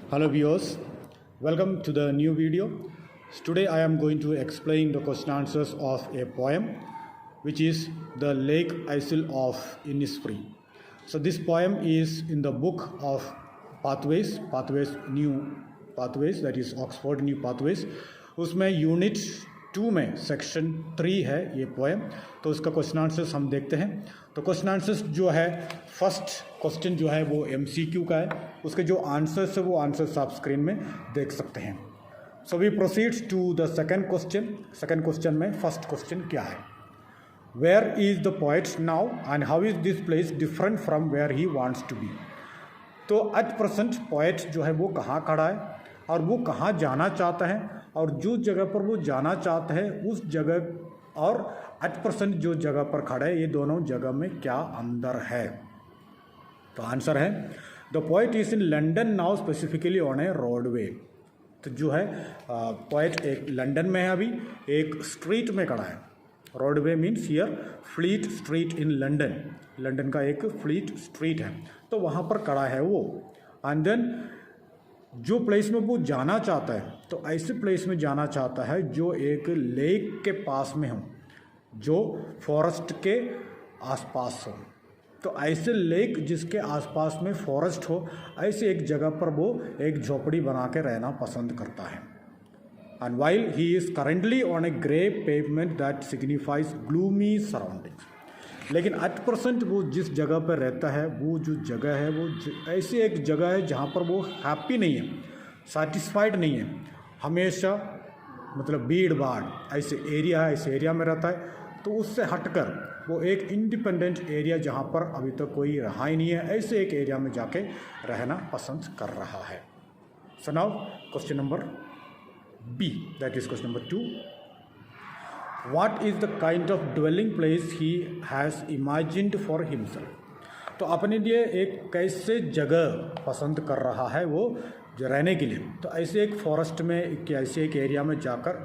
Hello viewers, welcome to the new video. Today I am going to explain the question answers of a poem which is The Lake Isle of Innisfree. So this poem is in the book of Pathways, New Pathways, that is Oxford New Pathways. उसमें unit 2 में section 3 है ये poem. तो उसका question answers हम देखते हैं। तो क्वेश्चन आंसर्स जो है, फर्स्ट क्वेश्चन जो है वो MCQ का है, उसके जो आंसर्स है वो आंसर्स आप स्क्रीन में देख सकते हैं। So we proceeds to the second question. Second question में फर्स्ट क्वेश्चन क्या है? Where is the poet now and how is this place different from where he wants to be. तो एट प्रेजेंट पोएट जो है वो कहाँ खड़ा है और वो कहाँ जाना चाहता है, और जो जगह पर वो जाना चाहता है उस जगह और एट प्रेजेंट जो जगह पर खड़ा है, ये दोनों जगह में क्या अंदर है? तो आंसर है the poet is in London now specifically on A roadway. तो जो है पोएट एक लंदन में है, अभी एक स्ट्रीट में खड़ा है। Roadway means here fleet street in London, London का एक फ्लीट स्ट्रीट है, तो वहाँ पर खड़ा है वो। एंड देन जो प्लेस में वो जाना चाहता है, तो ऐसे प्लेस में जाना चाहता है जो एक लेक के पास में हो, जो फॉरेस्ट के आसपास हो। तो ऐसे लेक जिसके आसपास में फॉरेस्ट हो, ऐसे एक जगह पर वो एक झोपड़ी बना के रहना पसंद करता है। And while he is currently on A grey pavement that signifies gloomy surroundings. लेकिन एट परसेंट वो जिस जगह पर रहता है, वो जो जगह है वो ऐसी एक जगह है जहाँ पर वो हैप्पी नहीं है, सेटिस्फाइड नहीं है, हमेशा मतलब भीड़ भाड़ ऐसे एरिया है, ऐसे एरिया में रहता है। तो उससे हटकर वो एक इंडिपेंडेंट एरिया जहाँ पर अभी तक कोई रहा ही नहीं है, ऐसे एक एरिया में जाके रहना पसंद कर रहा है। So now question number B, that is question number 2। What is the kind of dwelling place he has imagined for himself? तो अपने लिए एक कैसे जगह पसंद कर रहा है वो जो रहने के लिए। तो ऐसे एक फॉरेस्ट में, ऐसे एक एरिया में जाकर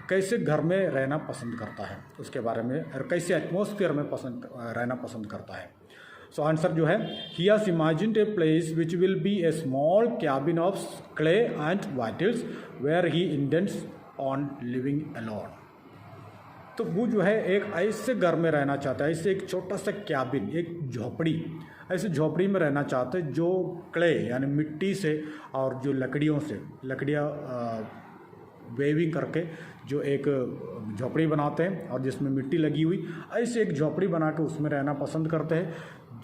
कैसे घर में रहना पसंद करता है, उसके बारे में, और कैसे एटमॉस्फेयर में रहना पसंद करता है। सो आंसर जो है, he has imagined a place which will be a small cabin of clay and wattles where he intends on living alone. तो वो जो है एक ऐसे घर में रहना चाहता है, ऐसे एक छोटा सा कैबिन, एक झोपड़ी, ऐसे झोपड़ी में रहना चाहता है जो क्ले यानी मिट्टी से और जो लकड़ियाँ वेविंग करके जो एक झोपड़ी बनाते हैं और जिसमें मिट्टी लगी हुई, ऐसे एक झोपड़ी बना के उसमें रहना पसंद करते हैं,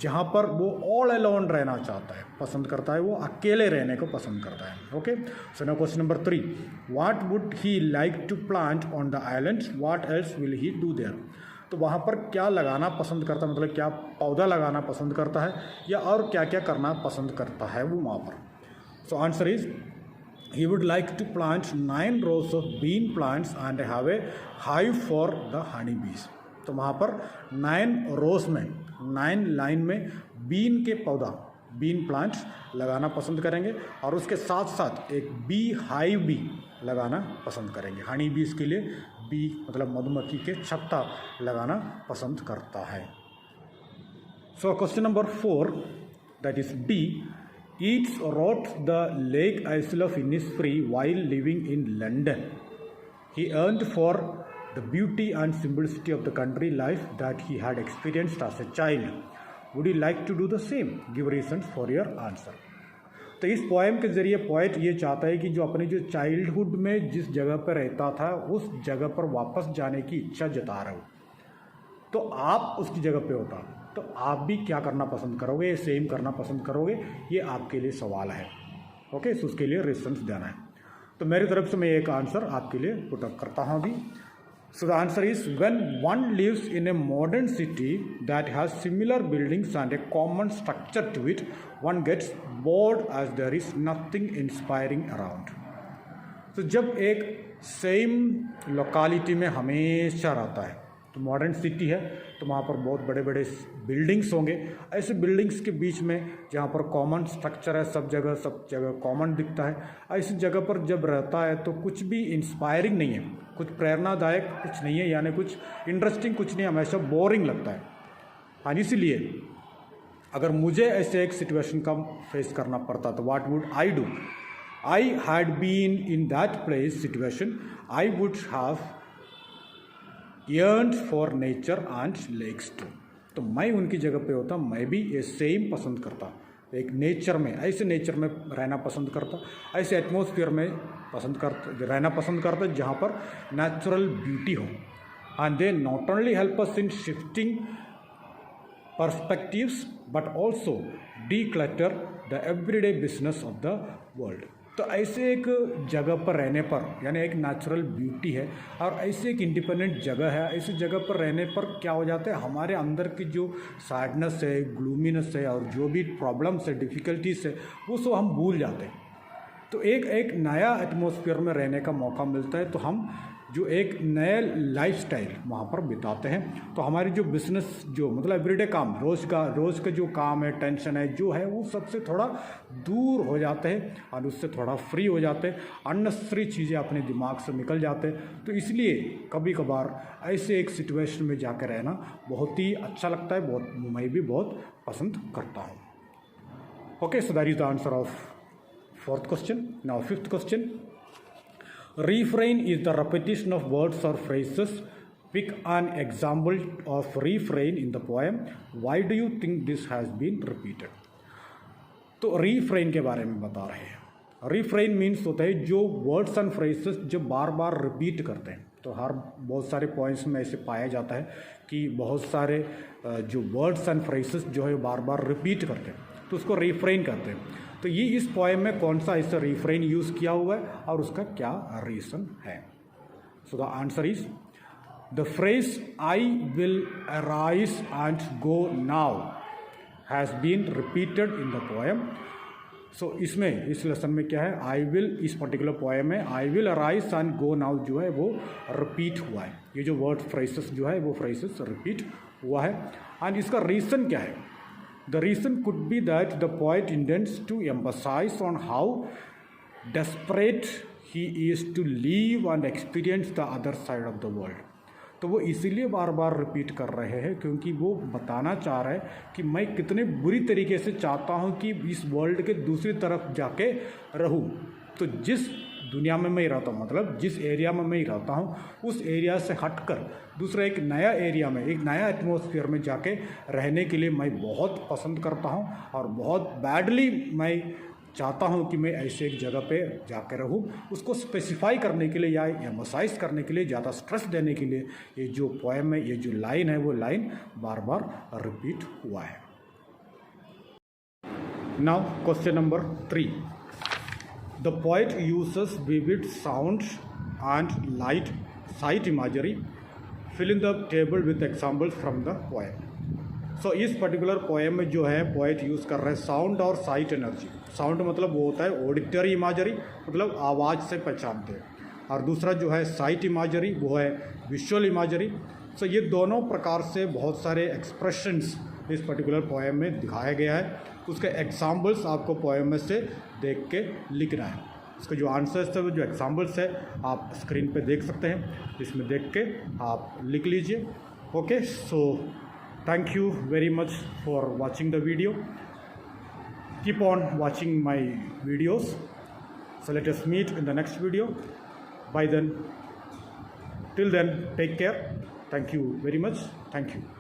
जहाँ पर वो ऑल अलोन रहना चाहता है, पसंद करता है, वो अकेले रहने को पसंद करता है। Okay, so now question number 3, what would he like to plant on the island, what else will he do there. तो वहाँ पर क्या लगाना पसंद करता है, मतलब क्या पौधा लगाना पसंद करता है या और क्या क्या करना पसंद करता है वो वहाँ पर। So answer is he would like to plant 9 rows of bean plants and have a hive for the honey bees। तो वहाँ पर 9 रोज में, 9 लाइन में बीन के पौधा, बीन प्लांट्स लगाना पसंद करेंगे, और उसके साथ साथ एक बी हाइव भी लगाना पसंद करेंगे। हनी बीज के लिए बी मतलब मधुमक्खी के छत्ता लगाना पसंद करता है। So question number 4, that is D, Yeats wrote the Lake Isle of Innisfree while living in London. He yearned for the beauty and simplicity of the country life that he had experienced as a child. Would you like to do the same? Give reasons for your answer. तो इस poem के ज़रिए poet ये चाहता है कि जो अपने जो चाइल्डहुड में जिस जगह पर रहता था, उस जगह पर वापस जाने की इच्छा जता रहा हो। तो आप उसकी जगह पे होता तो आप भी क्या करना पसंद करोगे, सेम करना पसंद करोगे, ये आपके लिए सवाल है। ओके, सो उसके लिए रीजंस देना है। तो मेरी तरफ से मैं एक आंसर आपके लिए पुट अप करता हूँ अभी। So the answer is when one lives in a modern city that has similar buildings and a common structure to it, one gets bored as there is nothing inspiring around. तो जब एक same locality में हमेशा रहता है, तो modern city है तो वहाँ पर बहुत बड़े बड़े बिल्डिंग्स होंगे, ऐसे बिल्डिंग्स के बीच में जहाँ पर कॉमन स्ट्रक्चर है, सब जगह कॉमन दिखता है, ऐसी जगह पर जब रहता है तो कुछ भी इंस्पायरिंग नहीं है, कुछ प्रेरणादायक कुछ नहीं है, यानी कुछ इंटरेस्टिंग कुछ नहीं, हमेशा बोरिंग लगता है। हाँ, इसीलिए अगर मुझे ऐसे एक सिचुएशन का फेस करना पड़ता तो what would I do, I had been in that place situation, I would have yearned for nature and lakes too. तो मैं उनकी जगह पे होता, मैं भी ये सेम पसंद करता, एक नेचर में, ऐसे नेचर में रहना पसंद करता, ऐसे एटमॉस्फेयर में रहना पसंद करता जहाँ पर नेचुरल ब्यूटी हो. And they not only help us in shifting perspectives but also declutter the everyday business of the world. तो ऐसे एक जगह पर रहने पर, यानी एक नेचुरल ब्यूटी है और ऐसे एक इंडिपेंडेंट जगह है, ऐसी जगह पर रहने पर क्या हो जाता है, हमारे अंदर की जो सैडनेस है, ग्लूमीनेस है और जो भी प्रॉब्लम्स है, डिफ़िकल्टीज है, वो सब हम भूल जाते हैं. तो एक नया एटमॉस्फेयर में रहने का मौका मिलता है, तो हम जो एक नया लाइफस्टाइल वहाँ पर बिताते हैं. तो हमारी जो बिजनेस, जो मतलब एवरीडे काम, रोज़ का जो काम है, टेंशन है, जो है वो सबसे थोड़ा दूर हो जाते हैं और उससे थोड़ा फ्री हो जाते हैं. अननेसेसरी चीज़ें अपने दिमाग से निकल जाते हैं. तो इसलिए कभी कभार ऐसे एक सिचुएशन में जाकर रहना बहुत ही अच्छा लगता है, मैं भी बहुत पसंद करता हूँ. Okay, so that is the answer of 4th question. Now 5th question. Refrain is the repetition of words or phrases. Pick an example of refrain in the poem. Why do you think this has been repeated? तो refrain के बारे में बता रहे हैं. Refrain means होता है जो words and phrases जो बार बार repeat करते हैं. तो बहुत सारे poems में ऐसे पाया जाता है कि बहुत सारे जो words and phrases जो है बार बार repeat करते हैं, तो उसको refrain करते हैं. तो ये इस पोएम में कौन सा ऐसा रिफ्रेन यूज़ किया हुआ है और उसका क्या रीज़न है? So the answer is the phrase I will arise and go now has been repeated in the poem. So इसमें, इस लेसन में क्या है, आई विल, इस पर्टिकुलर पोएम में I will arise and go now जो है वो रिपीट हुआ है. ये जो वर्ड फ्रेसेस जो है वो फ्रेसेस रिपीट हुआ है. एंड इसका रीज़न क्या है? The reason could be that the poet intends to emphasize on how desperate he is to live and experience the other side of the world. तो वो इसीलिए बार बार रिपीट कर रहे हैं क्योंकि वो बताना चाह रहे हैं कि मैं कितने बुरी तरीके से चाहता हूँ कि इस वर्ल्ड के दूसरी तरफ जाके रहूँ. तो जिस दुनिया में मैं रहता हूँ, मतलब जिस एरिया में मैं रहता हूँ, उस एरिया से हटकर दूसरा एक नया एरिया में, एक नया एटमॉस्फेयर में जाके रहने के लिए मैं बहुत पसंद करता हूँ और बहुत बैडली मैं चाहता हूँ कि मैं ऐसे एक जगह पे जाकर रहूँ. उसको स्पेसिफाई करने के लिए या एम्फसाइज करने के लिए, ज़्यादा स्ट्रेस देने के लिए ये जो पोएम है, ये जो लाइन है, वो लाइन बार बार रिपीट हुआ है. Now question number 3. The poet uses vivid sounds and light sight imagery. Fill in the table with examples from the poem. So इस पर्टिकुलर पोएम में जो है पोएट यूज़ कर रहे हैं साउंड और साइट एनर्जी. साउंड मतलब वो होता है ऑडिटरी इमेजरी, मतलब आवाज़ से पहचानते हैं, और दूसरा जो है साइट इमेजरी वो है विजुअल इमेजरी. सो ये दोनों प्रकार से बहुत सारे एक्सप्रेशंस इस पर्टिकुलर पोएम में दिखाया गया है. उसके एग्जाम्पल्स आपको पोएम में से देख के लिखना है. इसका जो आंसर्स है, वो जो एग्जाम्पल्स है आप स्क्रीन पे देख सकते हैं, इसमें देख के आप लिख लीजिए. Okay, so thank you very much for watching the video. Keep on watching my videos. So let us meet in the next video. Bye then, till then, take care. Thank you very much. Thank you.